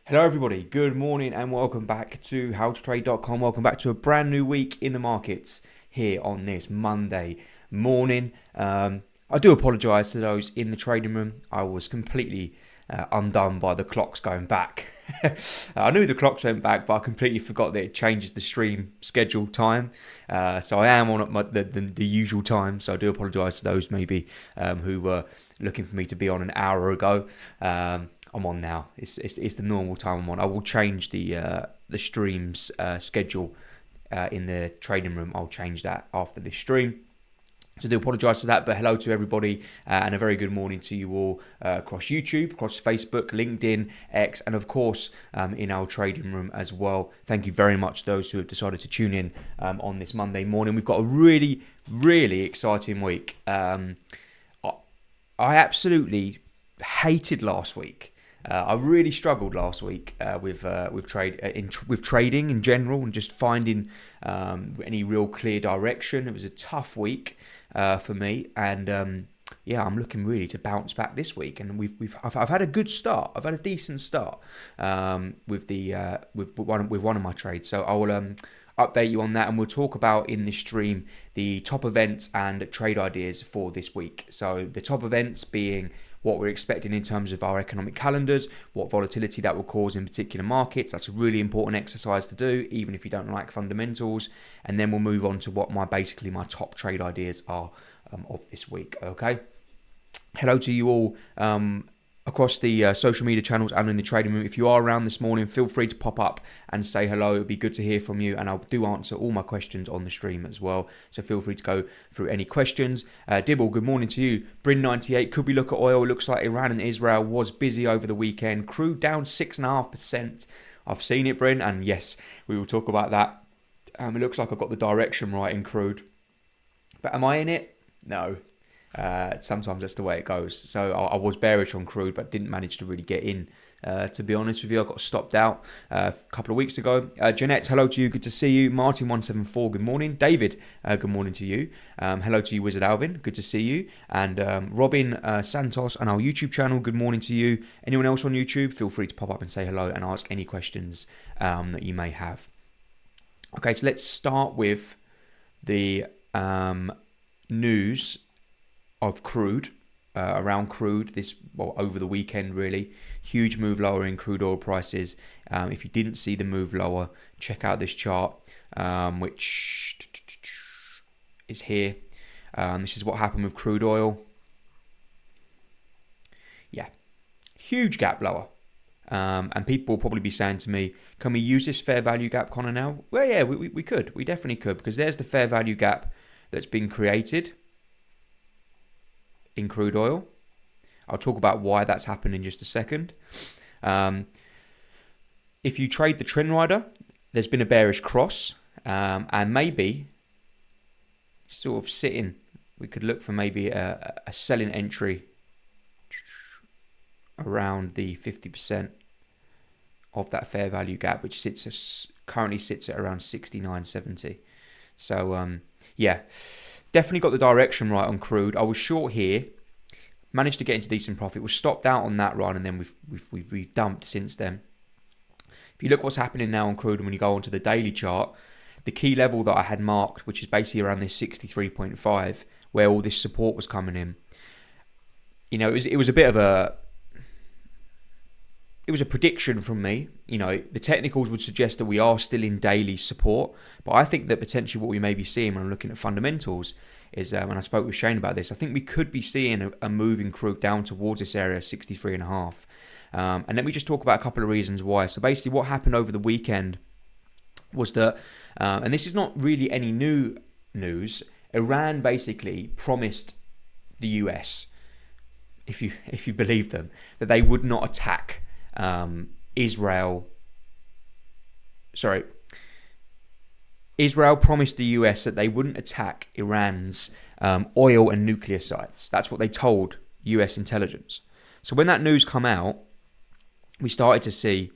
Hello everybody, good morning and welcome back to howtotrade.com. Welcome back to a brand new week in the markets here on this Monday morning. I do apologise to those in the trading room. I was completely undone by the clocks going back. I knew the clocks went back, but I completely forgot that it changes the stream schedule time. So I am on at the usual time. So I do apologise to those maybe who were looking for me to be on an hour ago. I'm on now. It's the normal time I'm on. I will change the stream's schedule in the trading room. I'll change that after this stream. So I do apologise for that, but hello to everybody and a very good morning to you all across YouTube, across Facebook, LinkedIn, X, and of course in our trading room as well. Thank you very much to those who have decided to tune in on this Monday morning. We've got a really, really exciting week. I absolutely hated last week. I really struggled last week with trading in general and just finding any real clear direction. It was a tough week for me, and I'm looking really to bounce back this week. And I've had a good start. I've had a decent start with one of my trades. So I will update you on that, and we'll talk about in this stream the top events and trade ideas for this week. So the top events being what we're expecting in terms of our economic calendars, what volatility that will cause in particular markets. That's a really important exercise to do, even if you don't like fundamentals. And then we'll move on to what my top trade ideas are of this week. Okay. Hello to you all across the social media channels and in the trading room. If you are around this morning, feel free to pop up and say hello. It'd be good to hear from you, and I do answer all my questions on the stream as well. So feel free to go through any questions. Dibble, good morning to you. Brin98, could we look at oil? Looks like Iran and Israel was busy over the weekend. Crude down 6.5%. I've seen it, Brin, and yes, we will talk about that. It looks like I got the direction right in crude. But am I in it? No. Sometimes that's the way it goes. So I was bearish on crude, but didn't manage to really get in. To be honest with you, I got stopped out a couple of weeks ago. Jeanette, hello to you. Good to see you. Martin174, good morning. David, good morning to you. Hello to you, Wizard Alvin. Good to see you. And Robin Santos on our YouTube channel, good morning to you. Anyone else on YouTube, feel free to pop up and say hello and ask any questions that you may have. Okay, so let's start with the news of crude, around crude over the weekend. Really huge move lower in crude oil prices. If you didn't see the move lower, check out this chart, which is here. This is what happened with crude oil. Yeah, huge gap lower. And people will probably be saying to me, can we use this fair value gap, Connor, now? Well, yeah, we could. We definitely could, because there's the fair value gap that's been created in crude oil. I'll talk about why that's happened in just a second. If you trade the trend rider, there's been a bearish cross, and maybe sort of sitting. We could look for maybe a selling entry around the 50% of that fair value gap, which currently sits at around 69.70. So yeah, definitely got the direction right on crude. I was short here, managed to get into decent profit. Was stopped out on that run, and then we've dumped since then. If you look what's happening now on crude, and when you go onto the daily chart, the key level that I had marked, which is basically around this 63.5, where all this support was coming in. You know, it was a bit of a prediction from me. You know, the technicals would suggest that we are still in daily support, but I think that potentially what we may be seeing when I'm looking at fundamentals is, when I spoke with Shane about this, I think we could be seeing a move in crude down towards this area, 63.5. And let me just talk about a couple of reasons why. So basically what happened over the weekend was that, and this is not really any new news, Iran basically promised the US, if you believe them, that they would not attack Israel promised the US that they wouldn't attack Iran's oil and nuclear sites. That's what they told US intelligence. So when that news come out, we started to see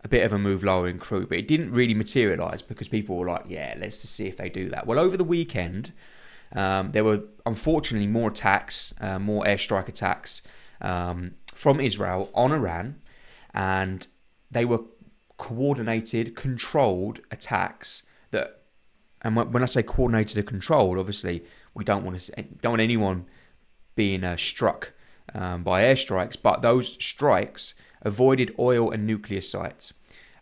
a bit of a move lower in crude, but it didn't really materialize because people were like, yeah, let's just see if they do that. Well, over the weekend, there were unfortunately more attacks, more airstrike attacks from Israel on Iran. and they were coordinated, controlled attacks that. And when I say coordinated and controlled, obviously we don't want anyone being struck by airstrikes, but those strikes avoided oil and nuclear sites,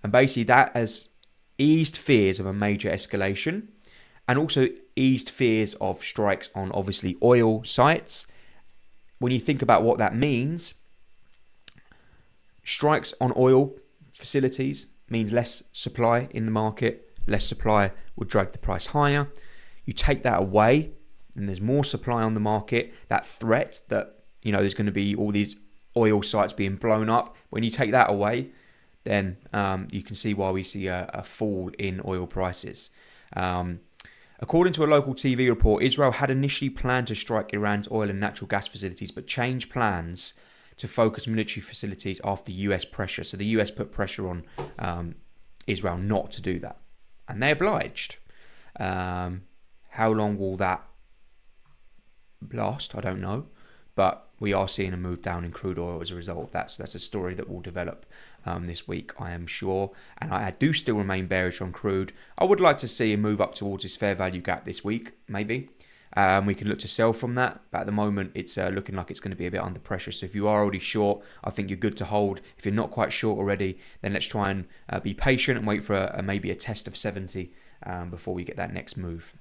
and basically that has eased fears of a major escalation, and also eased fears of strikes on obviously oil sites. When you think about what that means, strikes on oil facilities means less supply in the market. Less supply would drag the price higher. You take that away, and there's more supply on the market. That threat that, there's going to be all these oil sites being blown up. When you take that away, then you can see why we see a fall in oil prices. According to a local TV report, Israel had initially planned to strike Iran's oil and natural gas facilities, but changed plans to focus military facilities after US pressure. So the US put pressure on Israel not to do that, and they obliged. How long will that last? I don't know, but we are seeing a move down in crude oil as a result of that. So that's a story that will develop this week, I am sure. And I do still remain bearish on crude. I would like to see a move up towards this fair value gap this week, maybe. We can look to sell from that, but at the moment it's looking like it's going to be a bit under pressure. So if you are already short, I think you're good to hold. If you're not quite short already, then let's try and be patient and wait for maybe a test of 70 before we get that next move.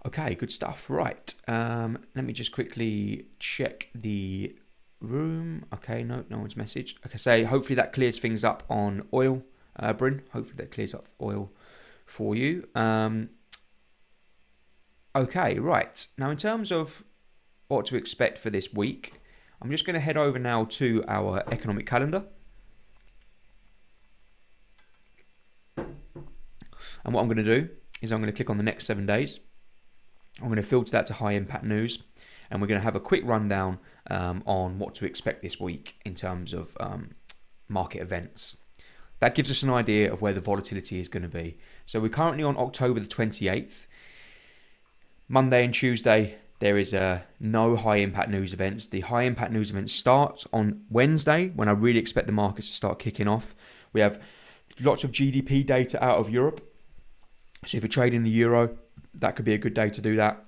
Okay, good stuff. Right, let me just quickly check the room. Okay, no one's messaged. Okay, so hopefully that clears things up on oil, Bryn. Hopefully that clears up oil for you. Okay, right. Now, in terms of what to expect for this week, I'm just going to head over now to our economic calendar. And what I'm going to do is I'm going to click on the next 7 days. I'm going to filter that to high impact news. And we're going to have a quick rundown on what to expect this week in terms of market events. That gives us an idea of where the volatility is going to be. So we're currently on October the 28th. Monday and Tuesday, there is no high impact news events. The high impact news events start on Wednesday, when I really expect the markets to start kicking off. We have lots of GDP data out of Europe. So if you're trading the euro, that could be a good day to do that.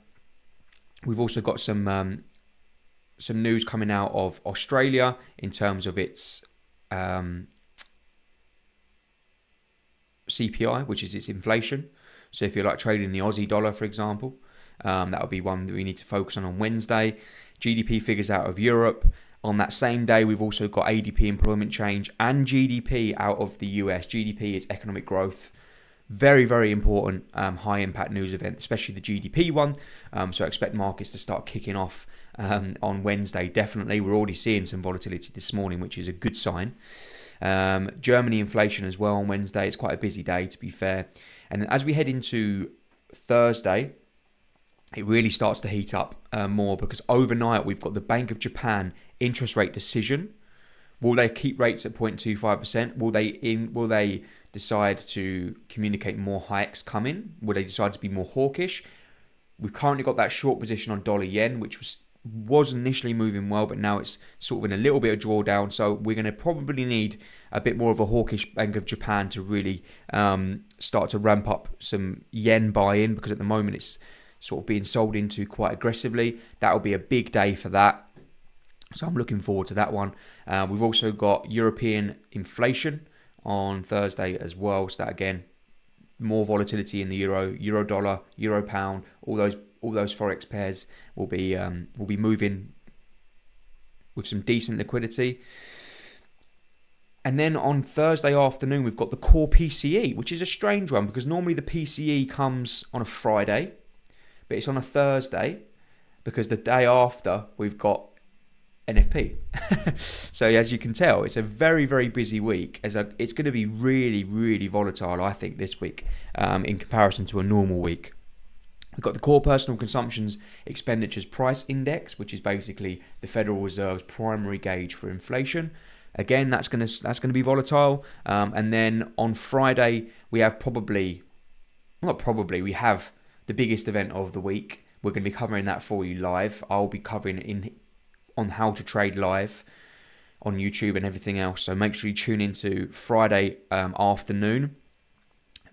We've also got some news coming out of Australia in terms of its CPI, which is its inflation. So if you're like trading the Aussie dollar, for example, that would be one that we need to focus on Wednesday. GDP figures out of Europe. On that same day, we've also got ADP employment change and GDP out of the US. GDP is economic growth. Very, very important high impact news event, especially the GDP one. So I expect markets to start kicking off on Wednesday. Definitely. We're already seeing some volatility this morning, which is a good sign. Germany inflation as well on Wednesday. It's quite a busy day, to be fair. And as we head into Thursday, it really starts to heat up more, because overnight we've got the Bank of Japan interest rate decision. Will they keep rates at 0.25%? Will they decide to communicate more hikes coming? Will they decide to be more hawkish? We've currently got that short position on dollar yen, which was initially moving well, but now it's sort of in a little bit of drawdown. So we're going to probably need a bit more of a hawkish Bank of Japan to really start to ramp up some yen buy-in, because at the moment it's sort of being sold into quite aggressively. That'll be a big day for that. So I'm looking forward to that one. We've also got European inflation on Thursday as well. So that, again, more volatility in the euro dollar, euro pound, all those forex pairs will be moving with some decent liquidity. And then on Thursday afternoon, we've got the core PCE, which is a strange one, because normally the PCE comes on a Friday, but it's on a Thursday, because the day after we've got NFP. So as you can tell, it's a very, very busy week. It's going to be really, really volatile, I think, this week in comparison to a normal week. We've got the core personal consumptions expenditures price index, which is basically the Federal Reserve's primary gauge for inflation. Again, that's going to be volatile. And then on Friday, we have we have the biggest event of the week. We're going to be covering that for you live. I'll be covering on how to trade live on YouTube and everything else. So make sure you tune into Friday afternoon.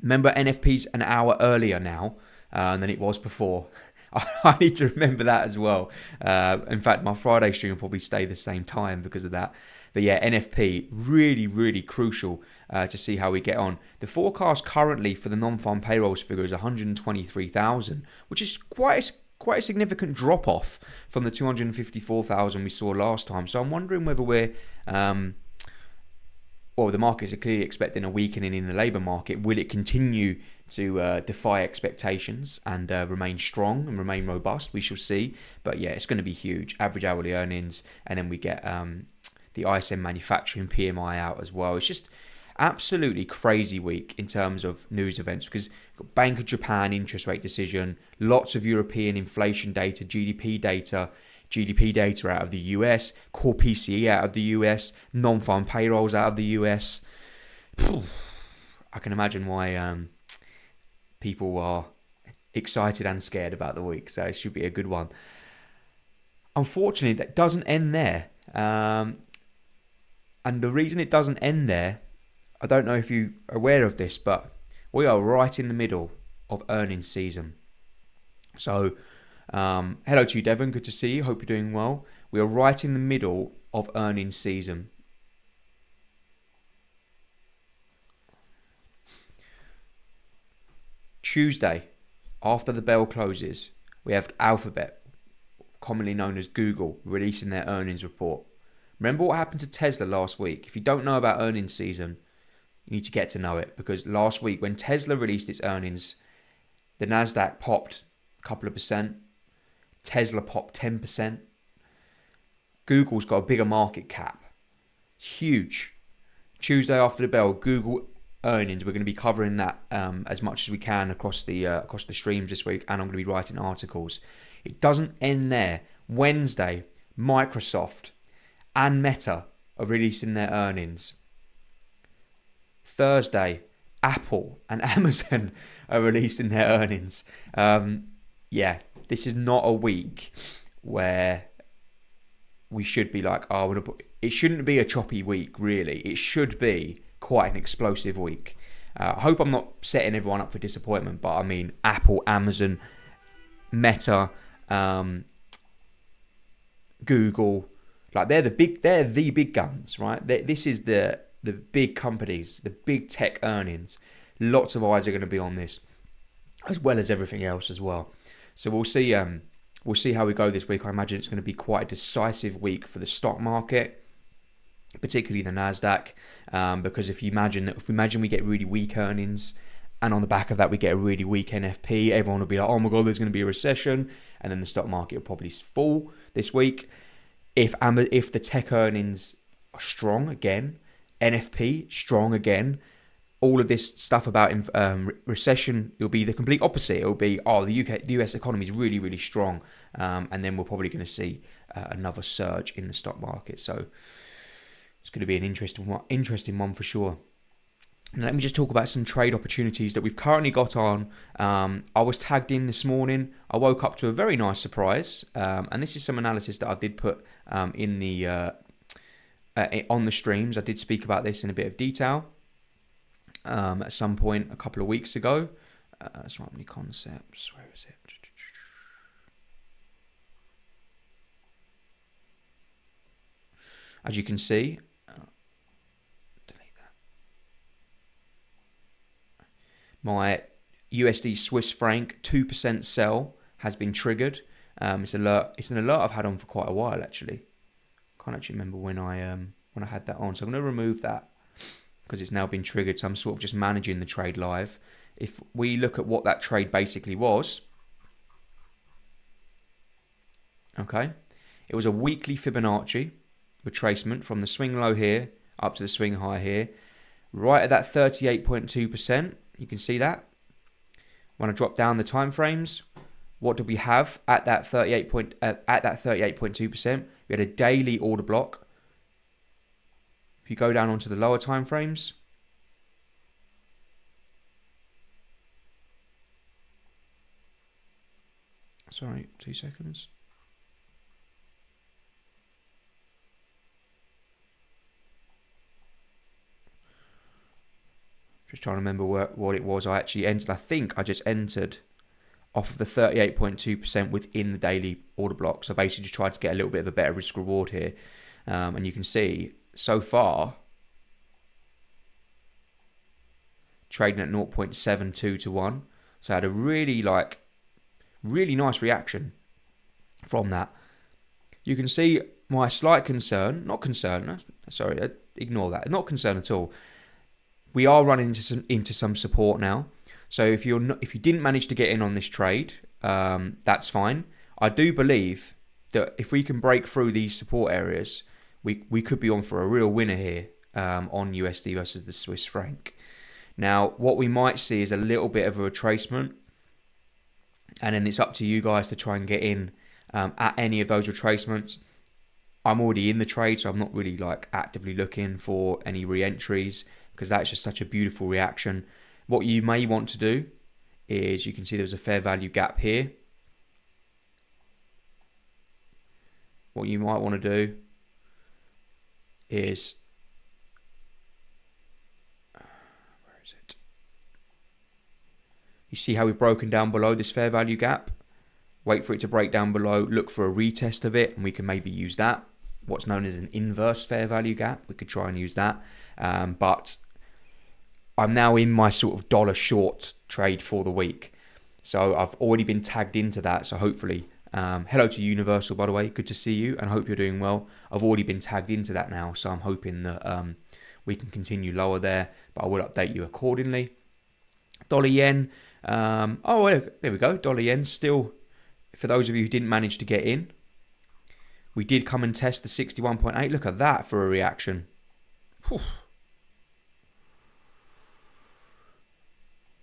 Remember, NFP's an hour earlier now than it was before. I need to remember that as well. In fact, my Friday stream will probably stay the same time because of that. But yeah, NFP, really, really crucial to see how we get on. The forecast currently for the non-farm payrolls figure is 123,000, which is quite a significant drop-off from the 254,000 we saw last time. So I'm wondering whether we're... the markets are clearly expecting a weakening in the labour market. Will it continue to defy expectations and remain strong and remain robust? We shall see. But yeah, it's going to be huge. Average hourly earnings, and then we get the ISM manufacturing PMI out as well. It's just absolutely crazy week in terms of news events, because we've got Bank of Japan interest rate decision, lots of European inflation data, GDP data out of the US, core PCE out of the US, non-farm payrolls out of the US. I can imagine why people are excited and scared about the week, so it should be a good one. Unfortunately, that doesn't end there. And the reason it doesn't end there, I don't know if you're aware of this, but we are right in the middle of earnings season. So, hello to you, Devon. Good to see you. Hope you're doing well. We are right in the middle of earnings season. Tuesday, after the bell closes, we have Alphabet, commonly known as Google, releasing their earnings report. Remember what happened to Tesla last week? If you don't know about earnings season, you need to get to know it, because last week when Tesla released its earnings, the Nasdaq popped a couple of percent. Tesla popped 10%. Google's got a bigger market cap. It's huge. Tuesday after the bell, Google earnings. We're going to be covering that as much as we can across the streams this week, and I'm going to be writing articles. It doesn't end there. Wednesday, Microsoft and Meta are releasing their earnings. Thursday, Apple and Amazon are releasing their earnings. This is not a week where we should be like, it shouldn't be a choppy week, really. It should be quite an explosive week. I hope I'm not setting everyone up for disappointment, but I mean, Apple, Amazon, Meta, Google, like they're the big guns, right? This is the big companies, the big tech earnings. Lots of eyes are going to be on this, as well as everything else as well. So we'll see how we go this week. I imagine it's going to be quite a decisive week for the stock market, particularly the Nasdaq, because if we imagine we get really weak earnings, and on the back of that we get a really weak NFP, everyone will be like, oh my god, there's going to be a recession, and then the stock market will probably fall this week. If the tech earnings are strong again, NFP strong again, all of this stuff about recession, it'll be the complete opposite. It'll be, the US economy is really, really strong, and then we're probably going to see another surge in the stock market. So it's going to be an interesting one for sure. And let me just talk about some trade opportunities that we've currently got on. I was tagged in this morning. I woke up to a very nice surprise, and this is some analysis that I did put in the on the streams. I did speak about this in a bit of detail at some point a couple of weeks ago. So how many concepts? Where is it? As you can see, delete that. My USD Swiss franc 2% sell has been triggered. It's an alert I've had on for quite a while actually. Can't actually remember when I had that on. So I'm going to remove that because it's now been triggered. So I'm sort of just managing the trade live. If we look at what that trade basically was, okay, it was a weekly Fibonacci retracement from the swing low here up to the swing high here, right at that 38.2%. You can see that. When I drop down the time frames, what did we have at that 38.2%? We had a daily order block. If you go down onto the lower time frames, sorry, 2 seconds. Just trying to remember what it was I actually entered. I think I just entered off of the 38.2% within the daily order block. So basically just tried to get a little bit of a better risk reward here. And you can see so far, trading at 0.72 to 1. So I had a really nice reaction from that. You can see my slight concern, ignore that, not concern at all. We are running into some support now. So if you didn't manage to get in on this trade, that's fine. I do believe that if we can break through these support areas, we could be on for a real winner here on USD versus the Swiss franc. Now, what we might see is a little bit of a retracement, and then it's up to you guys to try and get in at any of those retracements. I'm already in the trade, so I'm not really actively looking for any re-entries because that's just such a beautiful reaction. What you may want to do is, you can see there's a fair value gap here. What you might want to do is, where is it? You see how we've broken down below this fair value gap? Wait for it to break down below, look for a retest of it, and we can maybe use that. What's known as an inverse fair value gap. We could try and use that. But I'm now in my sort of dollar short trade for the week. So I've already been tagged into that. So hopefully, hello to Universal, by the way. Good to see you, and I hope you're doing well. I've already been tagged into that now. So I'm hoping that we can continue lower there. But I will update you accordingly. Dollar yen. There we go. Dollar yen still, for those of you who didn't manage to get in, we did come and test the 61.8. Look at that for a reaction. Whew.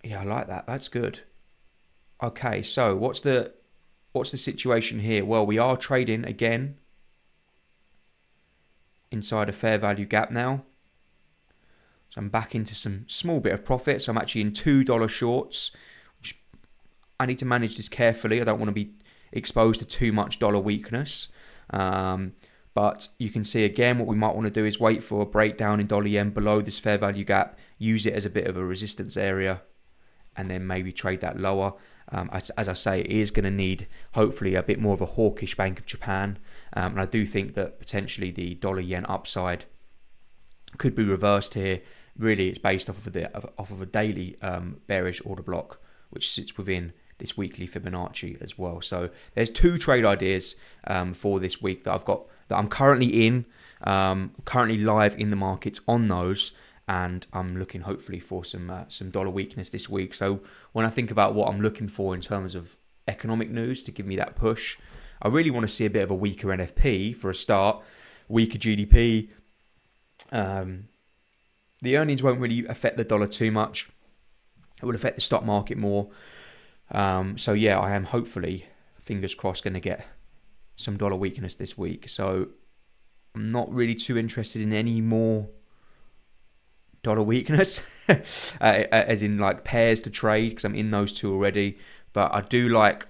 Yeah, I like that. That's good. Okay, so what's the situation here? Well, we are trading again inside a fair value gap now. So I'm back into some small bit of profit. So I'm actually in $2 shorts. Which I need to manage this carefully. I don't want to be exposed to too much dollar weakness. But you can see again, what we might want to do is wait for a breakdown in dollar yen below this fair value gap, use it as a bit of a resistance area, and then maybe trade that lower. As I say, it is going to need hopefully a bit more of a hawkish Bank of Japan, and I do think that potentially the dollar yen upside could be reversed here. Really, it's based off of a daily bearish order block, which sits within this weekly Fibonacci as well. So there's two trade ideas for this week that I've got, that I'm currently in, currently live in the markets on those, and I'm looking hopefully for some dollar weakness this week. So when I think about what I'm looking for in terms of economic news to give me that push, I really want to see a bit of a weaker NFP for a start, weaker GDP. The earnings won't really affect the dollar too much. It will affect the stock market more. So yeah, I am hopefully, fingers crossed, going to get some dollar weakness this week. So I'm not really too interested in any more dollar weakness, as in pairs to trade, because I'm in those two already. But I do like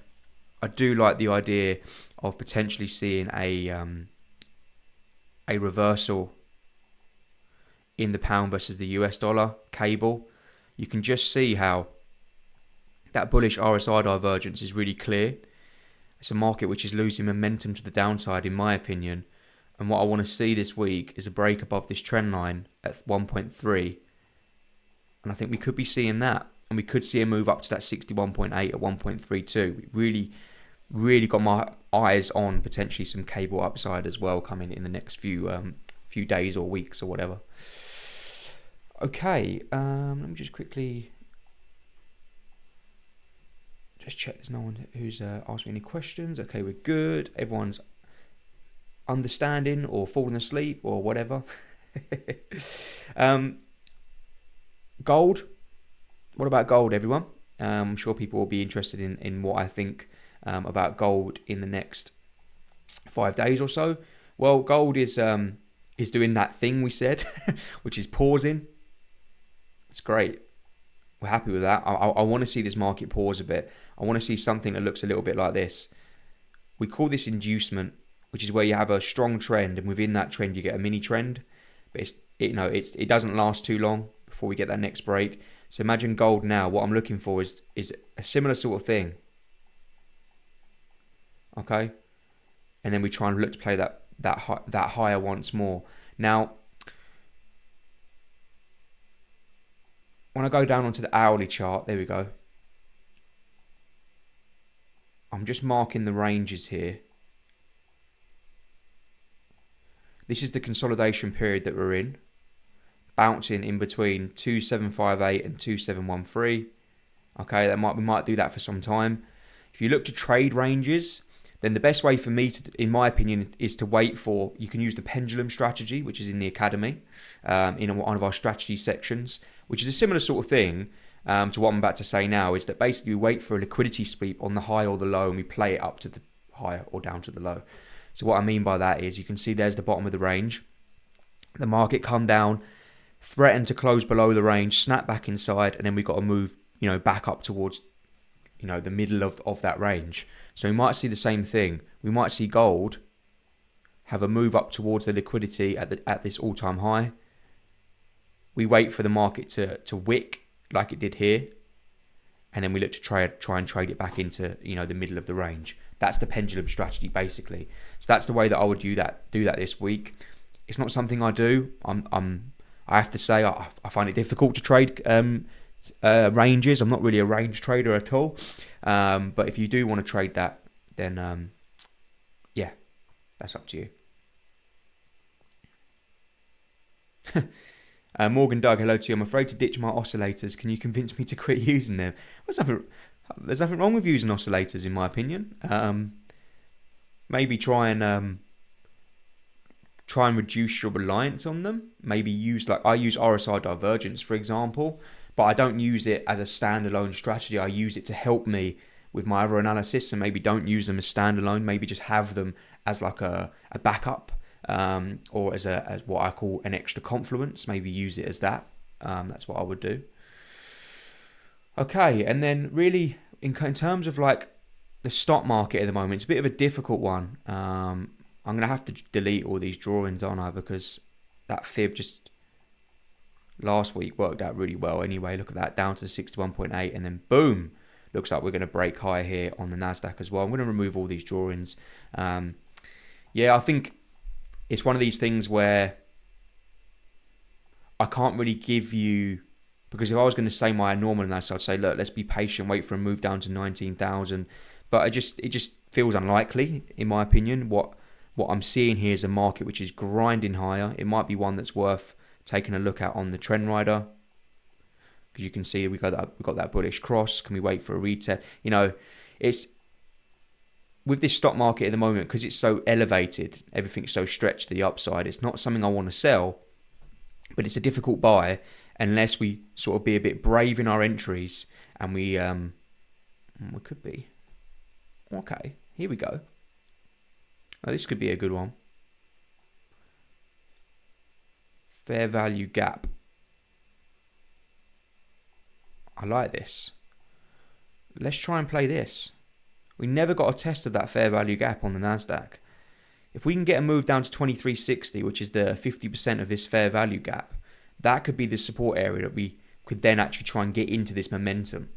the idea of potentially seeing a reversal in the pound versus the US dollar cable. You can just see how that bullish RSI divergence is really clear. It's a market which is losing momentum to the downside, in my opinion. And what I want to see this week is a break above this trend line at 1.3. And I think we could be seeing that. And we could see a move up to that 61.8 at 1.32. We really got my eyes on potentially some cable upside as well coming in the next few days or weeks or whatever. Okay, let me just quickly check there's no one who's asked me any questions. Okay, we're good. Everyone's understanding or falling asleep or whatever. Gold. What about gold, everyone? I'm sure people will be interested in what I think about gold in the next 5 days or so. Well, gold is doing that thing we said, which is pausing. It's great. We're happy with that. I want to see this market pause a bit. I want to see something that looks a little bit like this. We call this inducement, which is where you have a strong trend, and within that trend you get a mini trend. But it doesn't last too long before we get that next break. So imagine gold now. What I'm looking for is a similar sort of thing. Okay, and then we try and look to play that higher once more. Now, when I go down onto the hourly chart, there we go. I'm just marking the ranges here. This is the consolidation period that we're in, bouncing in between 2758 and 2713. Okay, we might do that for some time. If you look to trade ranges, then the best way for me to, in my opinion, is to wait for, you can use the pendulum strategy, which is in the academy, in one of our strategy sections, which is a similar sort of thing to what I'm about to say now, is that basically we wait for a liquidity sweep on the high or the low and we play it up to the high or down to the low. So what I mean by that is you can see there's the bottom of the range. The market come down, threaten to close below the range, snap back inside, and then we've got to move, back up towards, the middle of that range. So we might see the same thing. We might see gold have a move up towards the liquidity at this all-time high. We wait for the market to wick like it did here, and then we look to try and trade it back into the middle of the range. That's the pendulum strategy basically. So that's the way that I would do that this week. It's not something I do. I have to say I find it difficult to trade ranges. I'm not really a range trader at all. But if you do want to trade that, then yeah, that's up to you. Morgan Doug, hello to you. I'm afraid to ditch my oscillators. Can you convince me to quit using them? There's nothing wrong with using oscillators, in my opinion. Maybe try and reduce your reliance on them. Maybe I use RSI divergence, for example, but I don't use it as a standalone strategy. I use it to help me with my other analysis, and maybe don't use them as standalone. Maybe just have them as like a backup, or as what I call an extra confluence. Maybe use it as that. That's what I would do. Okay, and then really in terms of like the stock market at the moment, it's a bit of a difficult one. I'm going to have to delete all these drawings, aren't I? Because that fib just last week worked out really well anyway. Look at that, down to the 61.8, and then boom, looks like we're going to break higher here on the NASDAQ as well. I'm going to remove all these drawings. Yeah, I think it's one of these things where I can't really give you, because if I was going to say my normal analysis, I'd say, look, let's be patient, wait for a move down to 19,000. But it just feels unlikely, in my opinion. What I'm seeing here is a market which is grinding higher. It might be one that's worth taking a look at on the trend rider, because you can see we got that bullish cross. Can we wait for a retest? It's with this stock market at the moment, because it's so elevated, everything's so stretched to the upside. It's not something I want to sell, but it's a difficult buy unless we sort of be a bit brave in our entries, and we could be. Okay, here we go. Oh, this could be a good one. Fair value gap. I like this. Let's try and play this. We never got a test of that fair value gap on the NASDAQ. If we can get a move down to 2360, which is the 50% of this fair value gap, that could be the support area that we could then actually try and get into this momentum.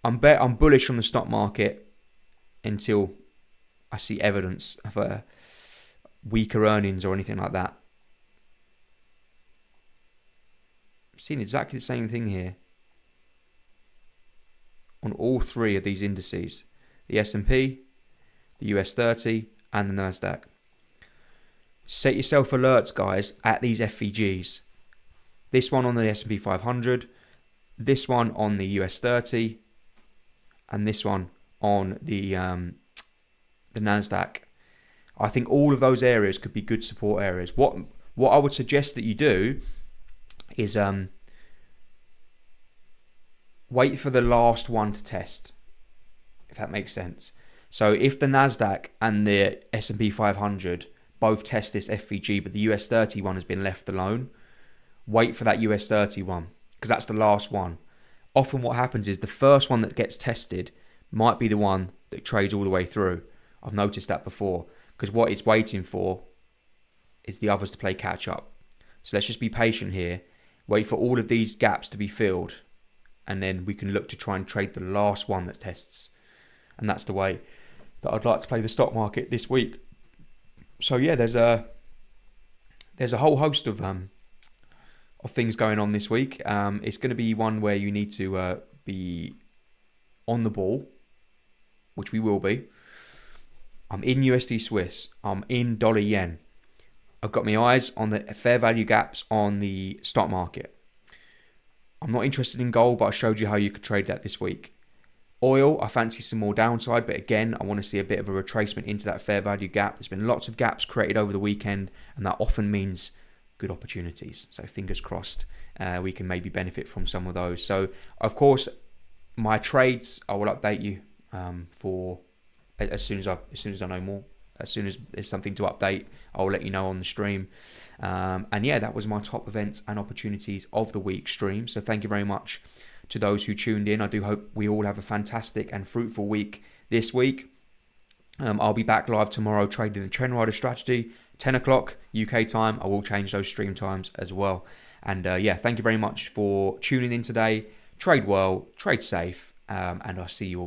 I'm bullish on the stock market until I see evidence of weaker earnings or anything like that. I've seen exactly the same thing here on all three of these indices: the S&P, the US 30, and the NASDAQ. Set yourself alerts, guys, at these FVGs. This one on the S&P 500, this one on the US 30, and this one on the NASDAQ. I think all of those areas could be good support areas. What I would suggest that you do is wait for the last one to test, if that makes sense. So if the NASDAQ and the S&P 500 both test this FVG, but the US 30 one has been left alone, wait for that US 30 one, because that's the last one. Often what happens is the first one that gets tested might be the one that trades all the way through. I've noticed that before, because what it's waiting for is the others to play catch up. So let's just be patient here. wait for all of these gaps to be filled, and then we can look to try and trade the last one that tests. And that's the way that I'd like to play the stock market this week. So yeah, there's a whole host of things going on this week. It's going to be one where you need to be on the ball, which we will be. I'm in USD Swiss. I'm in dollar yen. I've got my eyes on the fair value gaps on the stock market. I'm not interested in gold, but I showed you how you could trade that this week. Oil, I fancy some more downside, but again, I want to see a bit of a retracement into that fair value gap. There's been lots of gaps created over the weekend, and that often means good opportunities. So fingers crossed, we can maybe benefit from some of those. So, of course, my trades, I will update you for as soon as I know more. As soon as there's something to update, I'll let you know on the stream. And yeah, that was my top events and opportunities of the week stream. So thank you very much to those who tuned in. I do hope we all have a fantastic and fruitful week this week. I'll be back live tomorrow trading the Trend Rider strategy, 10 o'clock UK time. I will change those stream times as well. And yeah, thank you very much for tuning in today. Trade well, trade safe, and I'll see you all